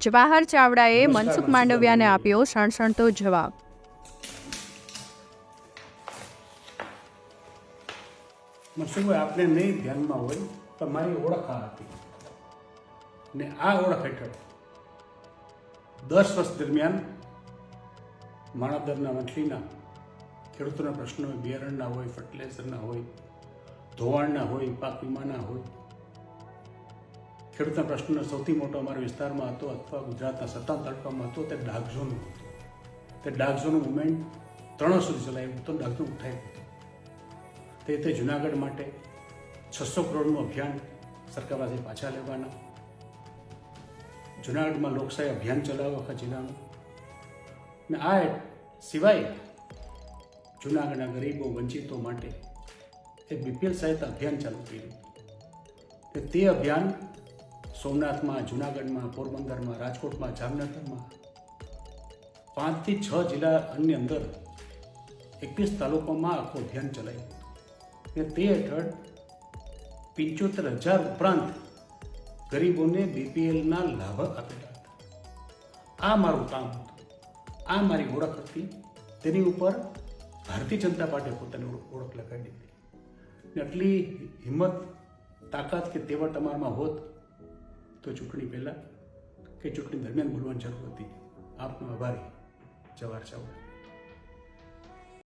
જવાહર ચાવડાએ મનસુખ માંડવિયાને આપ્યો સણસણતો જવાબ. મનસુખભાઈ, આપને નહીં ધ્યાનમાં હોય તો મારી ઓળખ આ હતી ને આ ઓળખ હેઠળ 10 વર્ષ દરમિયાન માણાવદરના વંથલીના ખેડૂતોના પ્રશ્નો હોય, બિયારણના હોય, ફર્ટિલાઇઝરના હોય, ધોવાણના હોય, પાક વીમાના હોય, ખેડૂતના પ્રશ્નનો સૌથી મોટો અમારા વિસ્તારમાં હતો અથવા ગુજરાતના 57 તાલુકામાં હતો તે ડાક ઝોનનો હતો. તે ડાક ઝોનનું મુવમેન્ટ 3 વર્ષ સુધી ચલાવ્યું હતું. ડાક ઝોન ઉઠાવ્યું હતું. તે જુનાગઢ માટે 600 કરોડનું અભિયાન સરકાર પાસે પાછા લેવાના, જુનાગઢમાં લોકશાહી અભિયાન ચલાવ્યું આખા જિલ્લાનું, ને આ સિવાય જુનાગઢના ગરીબો વંચિતો માટે એક બીપીએલ સહાયતા અભિયાન ચાલુ કર્યું. તે અભિયાન સોમનાથમાં, જુનાગઢમાં, પોરબંદરમાં, રાજકોટમાં, જામનગરમાં 5 થી 6 જિલ્લાની અંદર 21 તાલુકામાં આખું અભિયાન ચલાવ્યું. તે હેઠળ 75,000 ઉપરાંત ગરીબોને બીપીએલના લાભ આપેલા હતા. આ મારું કામ હતું, આ મારી ઓળખ હતી. તેની ઉપર ભારતીય જનતા પાર્ટીએ પોતાની ઓળખ લગાડી દીધી. આટલી હિંમત, તાકાત કે તેવડ તમારામાં હોત તો ચૂંટણી પહેલાં કે ચૂંટણી દરમિયાન બોલવાની જરૂર હતી. આપનો આભારી, જવાહર ચાવડા.